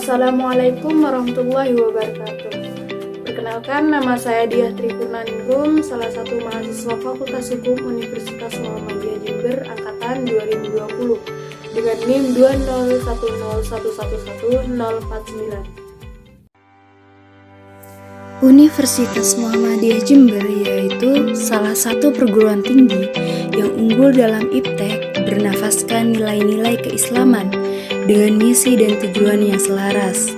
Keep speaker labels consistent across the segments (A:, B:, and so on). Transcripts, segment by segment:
A: Assalamualaikum warahmatullahi wabarakatuh. Perkenalkan, nama saya Diah Tripurnaningrum, salah satu mahasiswa Fakultas Hukum Universitas Muhammadiyah Jember angkatan 2020 dengan NIM 201111049.
B: Universitas Muhammadiyah Jember yaitu salah satu perguruan tinggi yang unggul dalam iptek, bernafaskan nilai-nilai keislaman dengan misi dan tujuan yang selaras.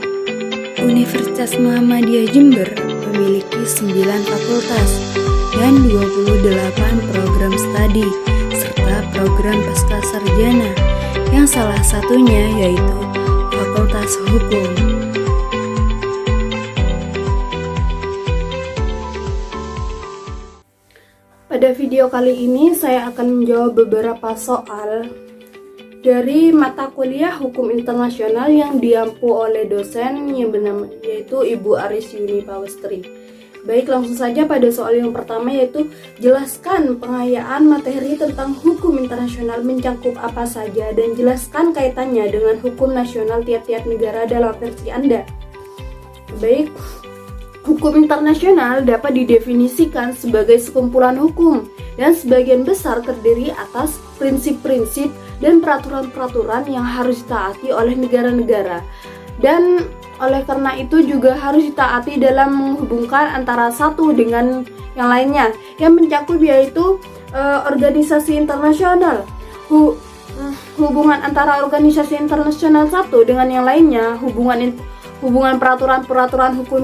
B: Universitas Muhammadiyah Jember memiliki 9 fakultas dan 28 program studi serta program pasca sarjana yang salah satunya yaitu Fakultas Hukum.
A: Pada video kali ini saya akan menjawab beberapa soal dari mata kuliah Hukum Internasional yang diampu oleh dosen yang bernama yaitu Ibu Aris Yuni Pawestri. Baik, langsung saja pada soal yang pertama, yaitu jelaskan pengayaan materi tentang hukum internasional mencakup apa saja dan jelaskan kaitannya dengan hukum nasional tiap-tiap negara dalam versi Anda. Baik, hukum internasional dapat didefinisikan sebagai sekumpulan hukum dan sebagian besar terdiri atas prinsip-prinsip dan peraturan-peraturan yang harus ditaati oleh negara-negara, dan oleh karena itu juga harus ditaati dalam menghubungkan antara satu dengan yang lainnya, yang mencakup yaitu organisasi internasional, hubungan antara organisasi internasional satu dengan yang lainnya, hubungan peraturan-peraturan hukum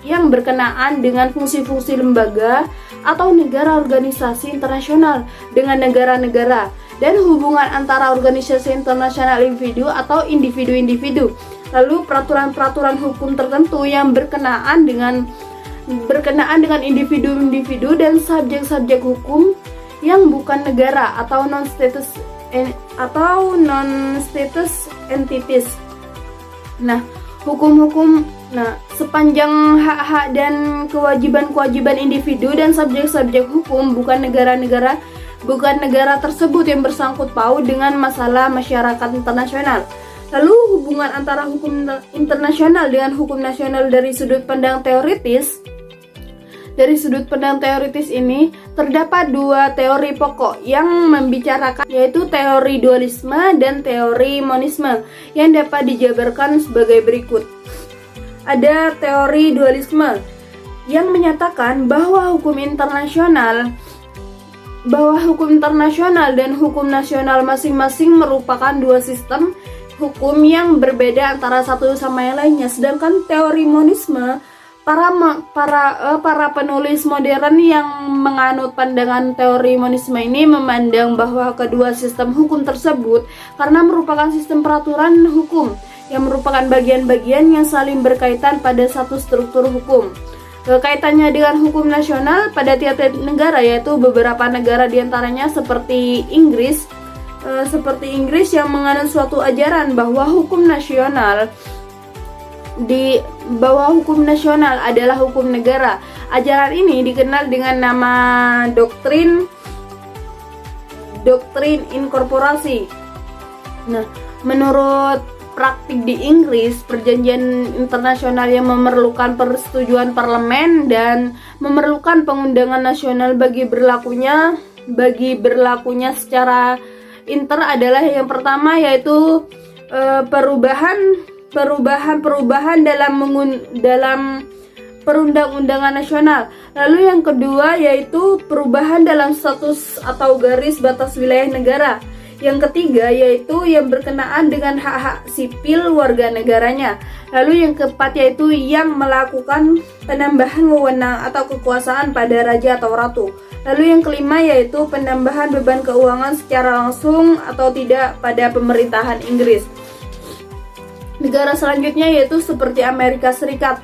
A: yang berkenaan dengan fungsi-fungsi lembaga atau negara organisasi internasional dengan negara-negara, dan hubungan antara organisasi internasional individu atau individu-individu. Lalu peraturan-peraturan hukum tertentu yang berkenaan dengan individu-individu dan subjek-subjek hukum yang bukan negara atau non-status entities. Sepanjang hak-hak dan kewajiban-kewajiban individu dan subjek-subjek hukum bukan negara tersebut yang bersangkut paut dengan masalah masyarakat internasional. Lalu hubungan antara hukum internasional dengan hukum nasional dari sudut pandang teoritis. Dari sudut pandang teoritis ini terdapat dua teori pokok yang membicarakan, yaitu teori dualisme dan teori monisme, yang dapat dijabarkan sebagai berikut. Ada teori dualisme yang menyatakan bahwa hukum internasional dan hukum nasional masing-masing merupakan dua sistem hukum yang berbeda antara satu sama yang lainnya. Sedangkan teori monisme, para penulis modern yang menganut pandangan teori monisme ini memandang bahwa kedua sistem hukum tersebut karena merupakan sistem peraturan hukum yang merupakan bagian-bagian yang saling berkaitan pada satu struktur hukum. Kaitannya dengan hukum nasional pada tiap-tiap negara, yaitu beberapa negara diantaranya seperti Inggris yang menganut suatu ajaran bahwa hukum nasional adalah hukum negara. Ajaran ini dikenal dengan nama doktrin inkorporasi. Menurut praktik di Inggris, perjanjian internasional yang memerlukan persetujuan parlemen dan memerlukan pengundangan nasional bagi berlakunya secara inter adalah yang pertama, yaitu perubahan dalam perundang-undangan nasional. Lalu yang kedua yaitu perubahan dalam status atau garis batas wilayah negara. Yang ketiga yaitu yang berkenaan dengan hak-hak sipil warga negaranya. Lalu yang keempat yaitu yang melakukan penambahan wewenang atau kekuasaan pada raja atau ratu. Lalu yang kelima yaitu penambahan beban keuangan secara langsung atau tidak pada pemerintahan Inggris. Negara selanjutnya yaitu seperti Amerika Serikat.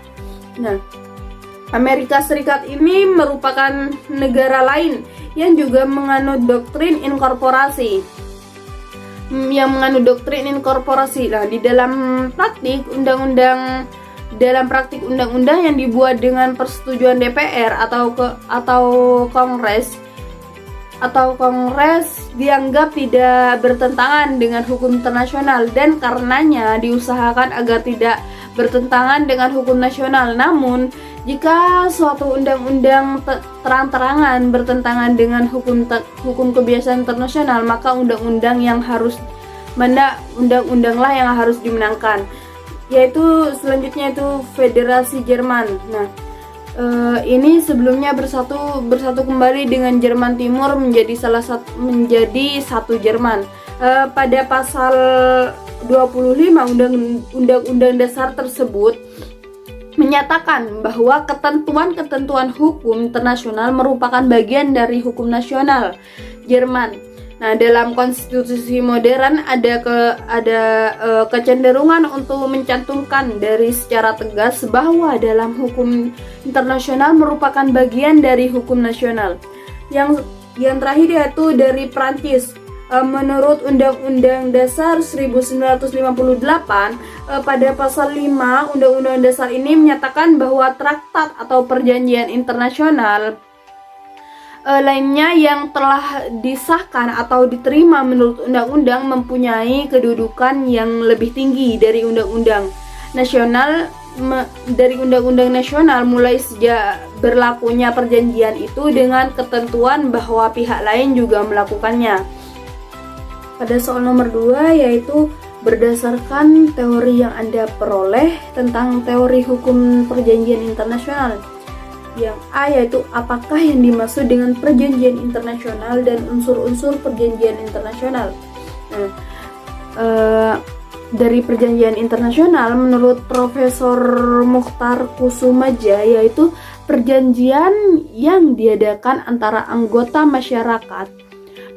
A: Amerika Serikat ini merupakan negara lain yang juga menganut doktrin inkorporasi. Di dalam praktik undang-undang yang dibuat dengan persetujuan DPR atau Kongres, atau kongres dianggap tidak bertentangan dengan hukum internasional dan karenanya diusahakan agar tidak bertentangan dengan hukum nasional. Namun, jika suatu undang-undang terang-terangan bertentangan dengan hukum kebiasaan internasional, maka undang-undanglah yang harus dimenangkan. Yaitu selanjutnya itu Federasi Jerman. Nah, ini sebelumnya bersatu kembali dengan Jerman Timur menjadi satu Jerman. Pada pasal 25 Undang-Undang Dasar tersebut menyatakan bahwa ketentuan-ketentuan hukum internasional merupakan bagian dari hukum nasional Jerman. Nah, dalam konstitusi modern ada kecenderungan untuk mencantumkan dari secara tegas bahwa dalam hukum internasional merupakan bagian dari hukum nasional. Yang terakhir yaitu dari Prancis. Menurut Undang-Undang Dasar 1958, pada pasal 5 Undang-Undang Dasar ini menyatakan bahwa traktat atau perjanjian internasional lainnya yang telah disahkan atau diterima menurut undang-undang mempunyai kedudukan yang lebih tinggi dari undang-undang nasional mulai sejak berlakunya perjanjian itu dengan ketentuan bahwa pihak lain juga melakukannya. Pada soal nomor 2 yaitu berdasarkan teori yang Anda peroleh tentang teori hukum perjanjian internasional. Yang A yaitu apakah yang dimaksud dengan perjanjian internasional dan unsur-unsur perjanjian internasional. Dari perjanjian internasional menurut Profesor Mukhtar Kusumaja yaitu perjanjian yang diadakan antara anggota masyarakat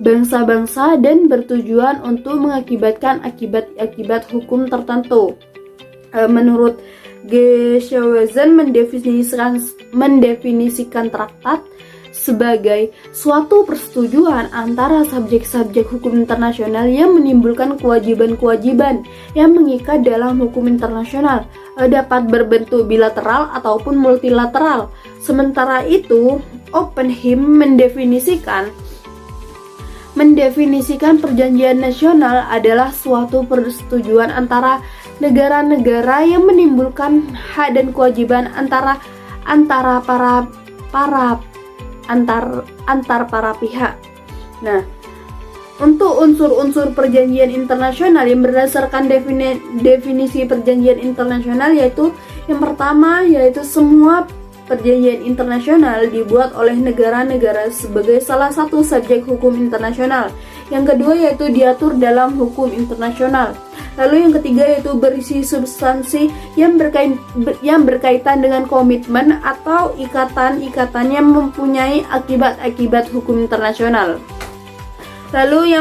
A: bangsa-bangsa dan bertujuan untuk mengakibatkan akibat hukum tertentu. Menurut G. Schweizer mendefinisikan traktat sebagai suatu persetujuan antara subjek-subjek hukum internasional yang menimbulkan kewajiban-kewajiban yang mengikat dalam hukum internasional, dapat berbentuk bilateral ataupun multilateral. Sementara itu, Oppenheim mendefinisikan perjanjian nasional adalah suatu persetujuan antara negara-negara yang menimbulkan hak dan kewajiban antar para pihak. Nah, untuk unsur-unsur perjanjian internasional yang berdasarkan definisi perjanjian internasional yaitu yang pertama yaitu semua perjanjian internasional dibuat oleh negara-negara sebagai salah satu subjek hukum internasional. Yang kedua yaitu diatur dalam hukum internasional. Lalu yang ketiga yaitu berisi substansi yang berkaitan dengan komitmen atau ikatan-ikatan yang mempunyai akibat-akibat hukum internasional. Lalu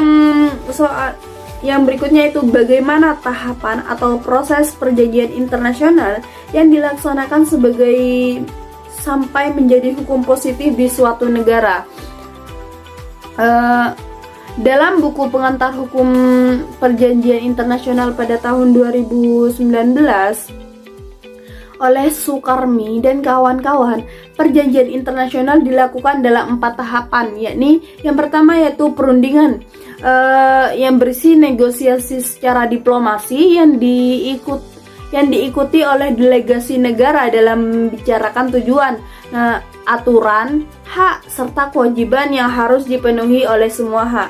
A: yang berikutnya itu bagaimana tahapan atau proses perjanjian internasional yang dilaksanakan sampai menjadi hukum positif di suatu negara. Dalam buku pengantar hukum perjanjian internasional pada tahun 2019 oleh Sukarmi dan kawan-kawan, perjanjian internasional dilakukan dalam 4 tahapan, yakni yang pertama yaitu perundingan yang berisi negosiasi secara diplomasi yang diikuti oleh delegasi negara dalam membicarakan tujuan, aturan, hak, serta kewajiban yang harus dipenuhi oleh semua hak.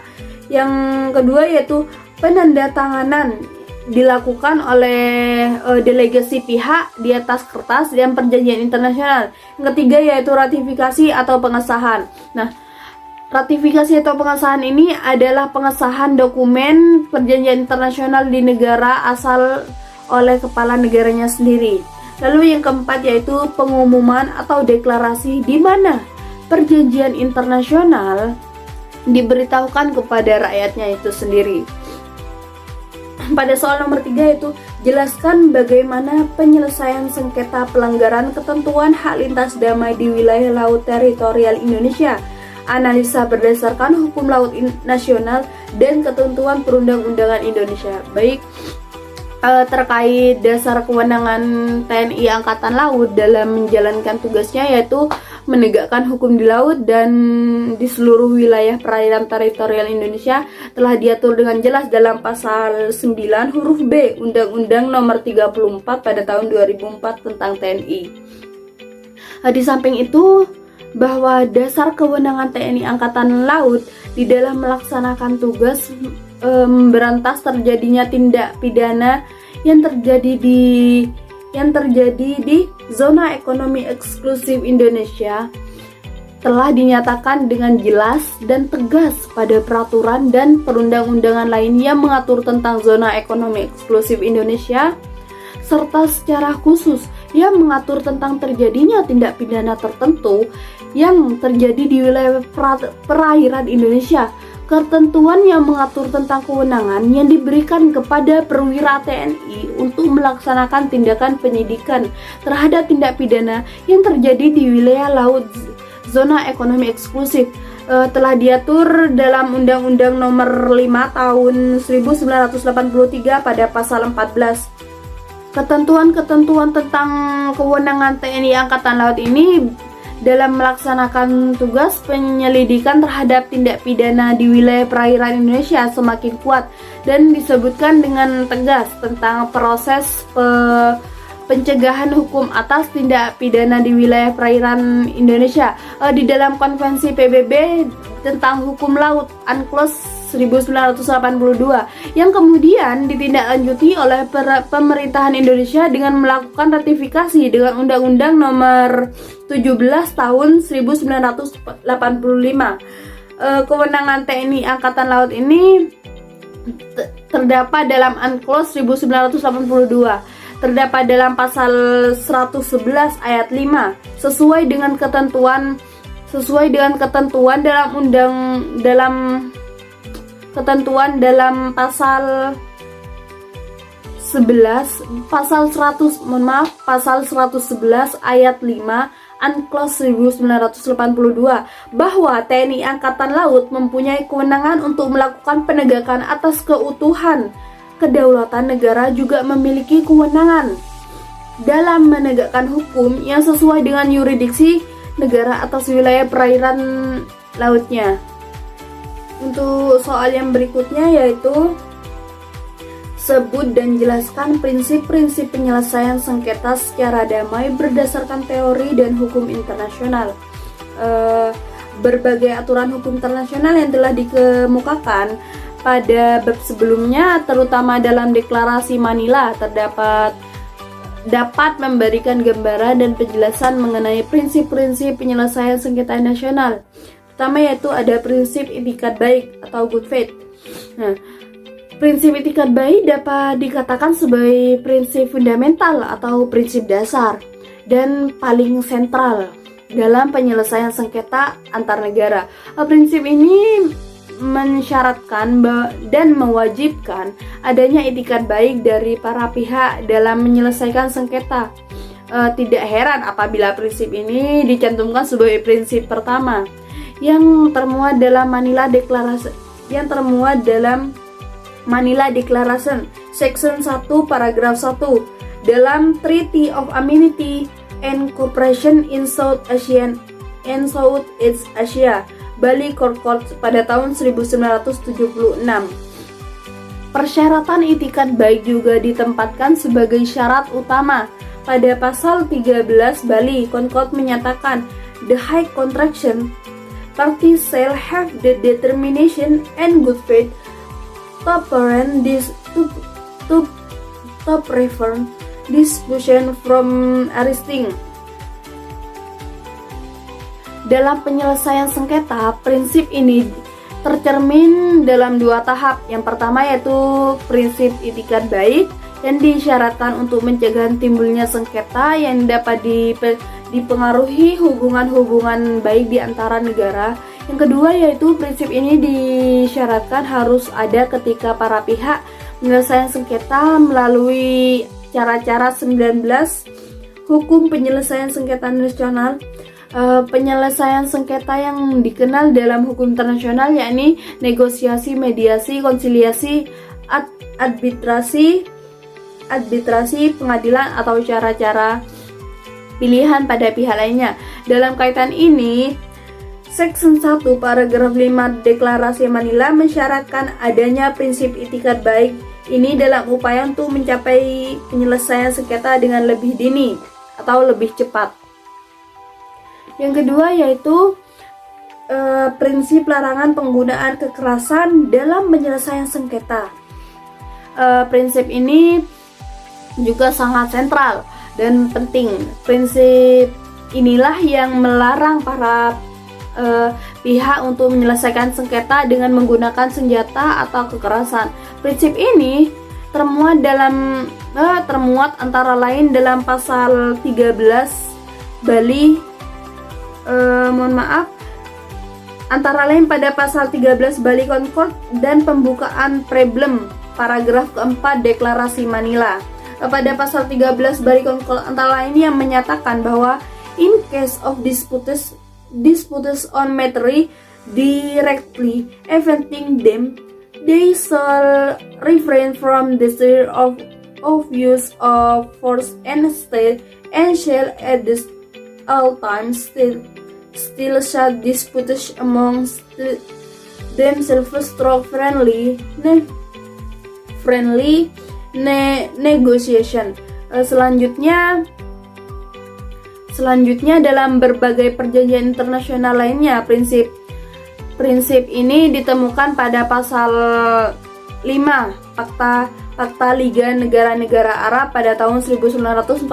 A: Yang kedua yaitu penandatanganan dilakukan oleh delegasi pihak di atas kertas dan perjanjian internasional. Yang ketiga yaitu ratifikasi atau pengesahan. Ratifikasi atau pengesahan ini adalah pengesahan dokumen perjanjian internasional di negara asal oleh kepala negaranya sendiri. Lalu yang keempat yaitu pengumuman atau deklarasi di mana perjanjian internasional diberitahukan kepada rakyatnya itu sendiri. Pada soal nomor 3 yaitu jelaskan bagaimana penyelesaian sengketa pelanggaran ketentuan hak lintas damai di wilayah laut teritorial Indonesia. Analisa berdasarkan hukum laut nasional dan ketentuan perundang-undangan Indonesia. Baik, terkait dasar kewenangan TNI Angkatan Laut dalam menjalankan tugasnya yaitu menegakkan hukum di laut dan di seluruh wilayah perairan teritorial Indonesia telah diatur dengan jelas dalam pasal 9 huruf B Undang-Undang Nomor 34 pada tahun 2004 tentang TNI. Di samping itu, bahwa dasar kewenangan TNI Angkatan Laut di dalam melaksanakan tugas memberantas terjadinya tindak pidana yang terjadi di zona ekonomi eksklusif Indonesia telah dinyatakan dengan jelas dan tegas pada peraturan dan perundang-undangan lain yang mengatur tentang zona ekonomi eksklusif Indonesia, serta secara khusus yang mengatur tentang terjadinya tindak pidana tertentu yang terjadi di wilayah perairan Indonesia. Ketentuan yang mengatur tentang kewenangan yang diberikan kepada perwira TNI untuk melaksanakan tindakan penyidikan terhadap tindak pidana yang terjadi di wilayah laut zona ekonomi eksklusif telah diatur dalam Undang-Undang Nomor 5 Tahun 1983 pada pasal 14. Ketentuan-ketentuan tentang kewenangan TNI Angkatan Laut ini dalam melaksanakan tugas penyelidikan terhadap tindak pidana di wilayah perairan Indonesia semakin kuat dan disebutkan dengan tegas tentang proses pencegahan hukum atas tindak pidana di wilayah perairan Indonesia di dalam Konvensi PBB tentang hukum laut UNCLOS 1982 yang kemudian ditindaklanjuti oleh pemerintahan Indonesia dengan melakukan ratifikasi dengan Undang-Undang Nomor 17 Tahun 1985. Kewenangan TNI Angkatan Laut ini terdapat dalam UNCLOS 1982, terdapat dalam pasal 111 ayat 5 sesuai dengan ketentuan dalam pasal 111 ayat 5 UNCLOS 1982 bahwa TNI Angkatan Laut mempunyai kewenangan untuk melakukan penegakan atas keutuhan kedaulatan negara, juga memiliki kewenangan dalam menegakkan hukum yang sesuai dengan yurisdiksi negara atas wilayah perairan lautnya. Untuk soal yang berikutnya yaitu sebut dan jelaskan prinsip-prinsip penyelesaian sengketa secara damai berdasarkan teori dan hukum internasional. Berbagai aturan hukum internasional yang telah dikemukakan pada bab sebelumnya, terutama dalam Deklarasi Manila, dapat memberikan gambaran dan penjelasan mengenai prinsip-prinsip penyelesaian sengketa nasional. Pertama yaitu ada prinsip itikat baik atau good faith. Nah, prinsip itikat baik dapat dikatakan sebagai prinsip fundamental atau prinsip dasar dan paling sentral dalam penyelesaian sengketa antar negara. Prinsip ini mensyaratkan dan mewajibkan adanya itikat baik dari para pihak dalam menyelesaikan sengketa. Tidak heran apabila prinsip ini dicantumkan sebagai prinsip pertama yang termuat dalam Manila Declaration Section 1 Paragraf 1 dalam Treaty of Amity and Cooperation in South Asia and Southeast Asia, Bali Concord pada tahun 1976. Persyaratan itikat baik juga ditempatkan sebagai syarat utama pada pasal 13 Bali Concord menyatakan the high contraction parties shall have the determination and good faith to prevent dispute from arising. Dalam penyelesaian sengketa, prinsip ini tercermin dalam dua tahap. Yang pertama yaitu prinsip itikat baik yang disyaratkan untuk mencegah timbulnya sengketa yang dapat dipengaruhi hubungan-hubungan baik di antara negara. Yang kedua yaitu prinsip ini disyaratkan harus ada ketika para pihak menyelesaikan sengketa melalui cara-cara 19 Hukum Penyelesaian Sengketa Nasional. Penyelesaian sengketa yang dikenal dalam hukum internasional yakni negosiasi, mediasi, konsiliasi, arbitrasi, pengadilan atau cara-cara pilihan pada pihak lainnya. Dalam kaitan ini, Section 1 paragraf 5 Deklarasi Manila mensyaratkan adanya prinsip itikat baik ini dalam upaya untuk mencapai penyelesaian sengketa dengan lebih dini atau lebih cepat. Yang kedua yaitu prinsip larangan penggunaan kekerasan dalam penyelesaian sengketa. Prinsip ini juga sangat sentral dan penting. Prinsip inilah yang melarang para pihak untuk menyelesaikan sengketa dengan menggunakan senjata atau kekerasan. Prinsip ini termuat antara lain dalam pasal 13 Bali antara lain pada pasal 13 Bali Concord dan pembukaan preambulum paragraf keempat Deklarasi Manila. Pada pasal 13 Bali Concord antara lain yang menyatakan bahwa in case of disputes on matter directly affecting them, they shall refrain from the use of force and shall at all times still shall disputes amongst themselves through friendly negotiation. Selanjutnya dalam berbagai perjanjian internasional lainnya, prinsip ini ditemukan pada pasal 5 Fakta Liga Negara-Negara Arab pada tahun 1945,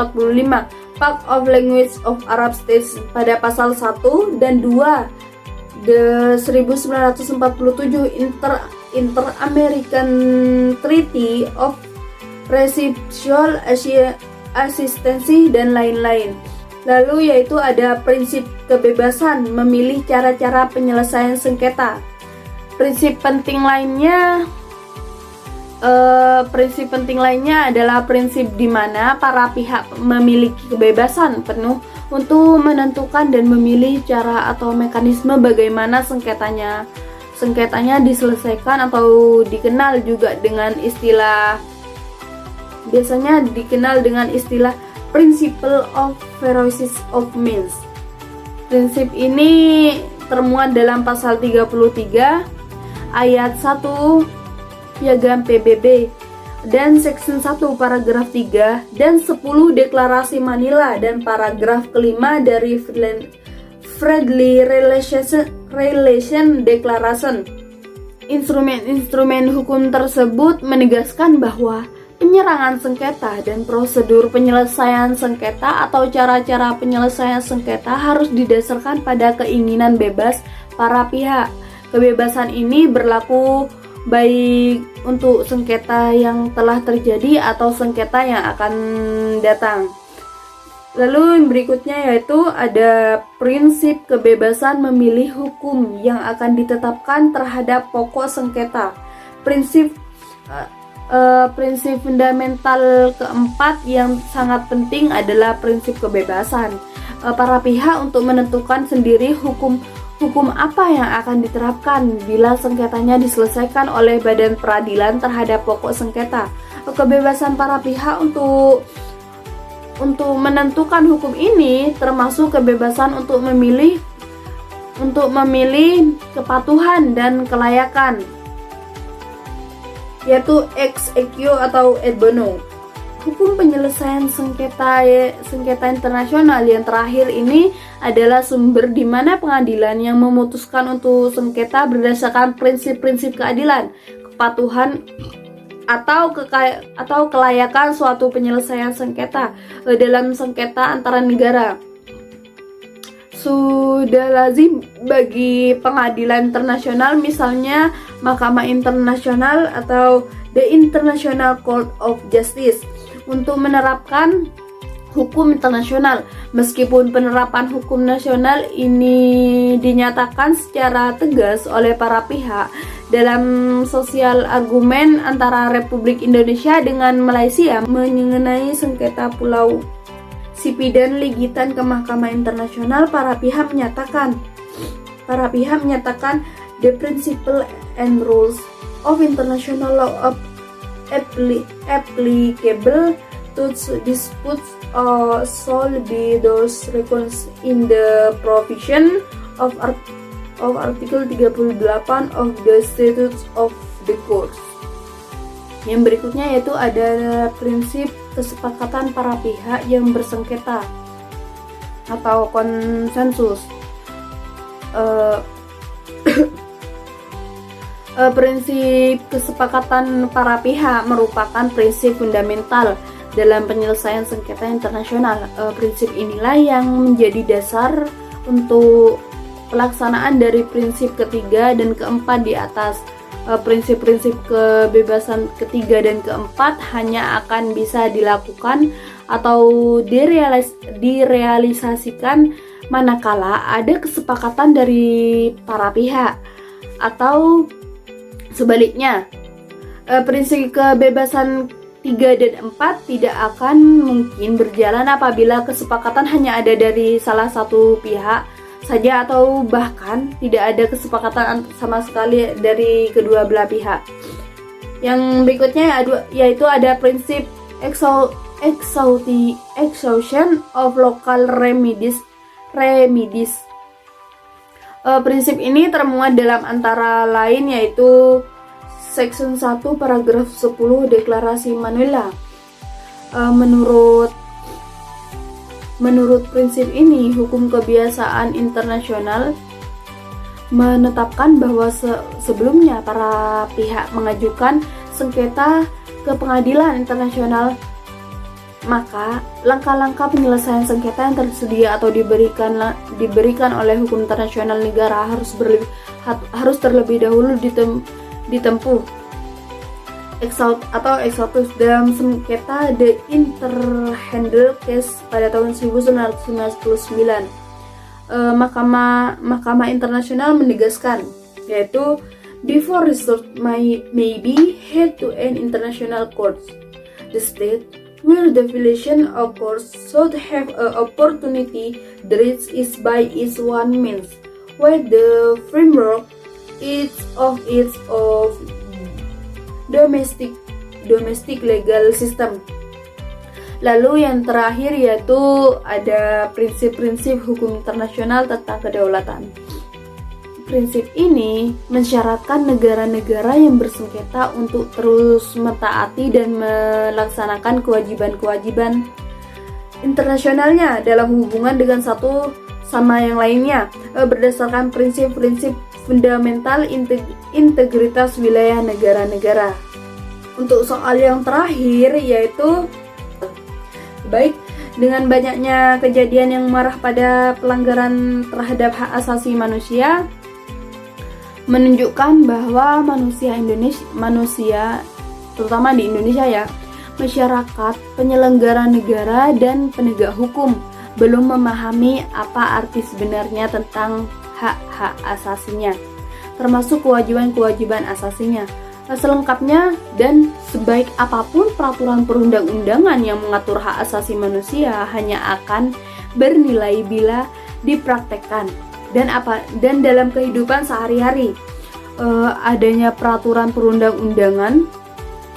A: Pact of Language of Arab States pada pasal 1 dan 2, The 1947 Inter-American Treaty of Reciprocal Assistance dan lain-lain. Lalu yaitu ada prinsip kebebasan memilih cara-cara penyelesaian sengketa. Prinsip penting lainnya adalah prinsip di mana para pihak memiliki kebebasan penuh untuk menentukan dan memilih cara atau mekanisme bagaimana sengketanya diselesaikan, atau dikenal juga dengan istilah Principle of Fairness of Means. Prinsip ini termuat dalam pasal 33 ayat 1 Piagam PBB dan Section 1 paragraf 3 dan 10 Deklarasi Manila dan paragraf kelima dari Friendly Relation Declaration. Instrumen hukum tersebut menegaskan bahwa penyerangan sengketa dan prosedur penyelesaian sengketa atau cara-cara penyelesaian sengketa harus didasarkan pada keinginan bebas para pihak. Kebebasan ini berlaku baik untuk sengketa yang telah terjadi atau sengketa yang akan datang. Lalu berikutnya yaitu ada prinsip kebebasan memilih hukum yang akan ditetapkan terhadap pokok sengketa. Prinsip fundamental keempat yang sangat penting adalah prinsip kebebasan para pihak untuk menentukan sendiri hukum apa yang akan diterapkan bila sengketanya diselesaikan oleh badan peradilan terhadap pokok sengketa. Kebebasan para pihak untuk menentukan hukum ini termasuk kebebasan untuk memilih kepatuhan dan kelayakan, yaitu ex equo atau et bono. Hukum penyelesaian sengketa internasional yang terakhir ini adalah sumber di mana pengadilan yang memutuskan untuk sengketa berdasarkan prinsip-prinsip keadilan, kepatuhan atau kelayakan suatu penyelesaian sengketa dalam sengketa antara negara. Sudah lazim bagi pengadilan internasional, misalnya Mahkamah Internasional atau The International Court of Justice, untuk menerapkan hukum internasional. Meskipun penerapan hukum nasional ini dinyatakan secara tegas oleh para pihak dalam sosial argumen antara Republik Indonesia dengan Malaysia mengenai sengketa Pulau Sipi dan ligitan ke Mahkamah Internasional, para pihak menyatakan the principle and rules of international law applicable disputes shall be those recognized in the provision of Article 38 of the Statutes of the Courts. Yang berikutnya yaitu ada prinsip kesepakatan para pihak yang bersengketa atau konsensus. Prinsip kesepakatan para pihak merupakan prinsip fundamental dalam penyelesaian sengketa internasional. Prinsip inilah yang menjadi dasar untuk pelaksanaan dari prinsip ketiga dan keempat di atas. Prinsip-prinsip kebebasan ketiga dan keempat hanya akan bisa dilakukan atau direalisasikan manakala ada kesepakatan dari para pihak, atau sebaliknya. Prinsip kebebasan 3 dan 4 tidak akan mungkin berjalan apabila kesepakatan hanya ada dari salah satu pihak saja atau bahkan tidak ada kesepakatan sama sekali dari kedua belah pihak. Yang berikutnya yaitu ada prinsip exhaustion of local remedies. Prinsip ini termuat dalam antara lain yaitu Section 1 paragraf 10 Deklarasi Manila. Menurut prinsip ini, hukum kebiasaan internasional menetapkan bahwa sebelumnya para pihak mengajukan sengketa ke pengadilan internasional, maka langkah-langkah penyelesaian sengketa yang tersedia atau diberikan oleh hukum internasional negara harus terlebih dahulu ditempuh. Exhaustus dalam sengketa The Interhandle Case pada tahun 1999. Mahkamah Internasional menegaskan, yaitu before resort may be had to an international courts, the state where the violation of courts should have an opportunity the is by its one means, where the framework is of domestic legal system. Lalu yang terakhir yaitu ada prinsip-prinsip hukum internasional tentang kedaulatan. Prinsip ini mensyaratkan negara-negara yang bersengketa untuk terus mentaati dan melaksanakan kewajiban-kewajiban internasionalnya dalam hubungan dengan satu sama yang lainnya berdasarkan prinsip-prinsip fundamental integritas wilayah negara-negara. Untuk soal yang terakhir yaitu dengan banyaknya kejadian yang mengarah pada pelanggaran terhadap hak asasi manusia menunjukkan bahwa manusia terutama di Indonesia ya, masyarakat, penyelenggara negara dan penegak hukum belum memahami apa arti sebenarnya tentang hak-hak asasinya, termasuk kewajiban-kewajiban asasinya. Selengkapnya dan sebaik apapun peraturan perundang-undangan yang mengatur hak asasi manusia hanya akan bernilai bila dipraktekkan dan dalam kehidupan sehari-hari. Adanya peraturan perundang-undangan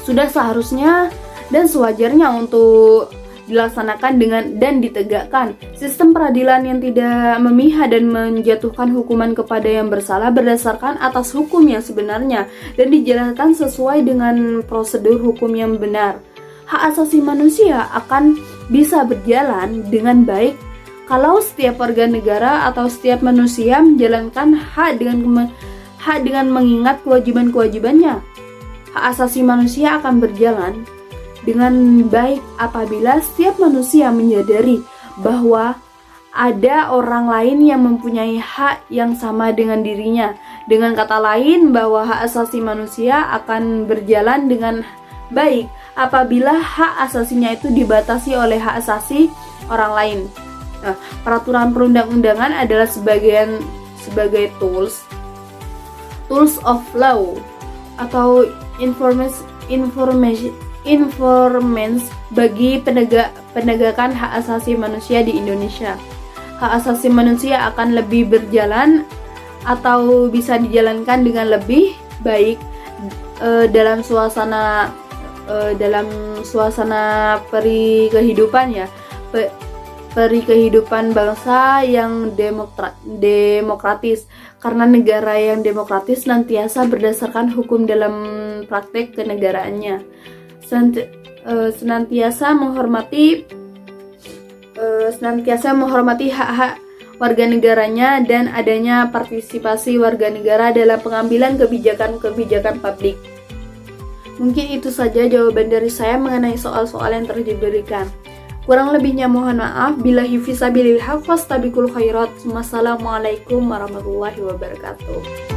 A: sudah seharusnya dan sewajarnya untuk dilaksanakan dan ditegakkan. Sistem peradilan yang tidak memihak dan menjatuhkan hukuman kepada yang bersalah berdasarkan atas hukum yang sebenarnya dan dijalankan sesuai dengan prosedur hukum yang benar. Hak asasi manusia akan bisa berjalan dengan baik kalau setiap warga negara atau setiap manusia menjalankan hak dengan mengingat kewajiban-kewajibannya. Hak asasi manusia akan berjalan dengan baik apabila setiap manusia menyadari bahwa ada orang lain yang mempunyai hak yang sama dengan dirinya. Dengan kata lain, bahwa hak asasi manusia akan berjalan dengan baik apabila hak asasinya itu dibatasi oleh hak asasi orang lain. Nah, peraturan perundang-undangan adalah sebagai tools of law atau informants bagi penegakan hak asasi manusia di Indonesia. Hak asasi manusia akan lebih berjalan atau bisa dijalankan dengan lebih baik dalam suasana dalam suasana peri kehidupan ya, peri kehidupan bangsa yang demokratis, karena negara yang demokratis senantiasa berdasarkan hukum dalam praktek kenegaraannya, senantiasa menghormati hak-hak warga negaranya dan adanya partisipasi warga negara dalam pengambilan kebijakan publik. Mungkin itu saja jawaban dari saya mengenai soal-soal yang telah diberikan. Kurang lebihnya mohon maaf. Billahi fisabilil haq wastabiqul khairat. Wassalamualaikum warahmatullahi wabarakatuh.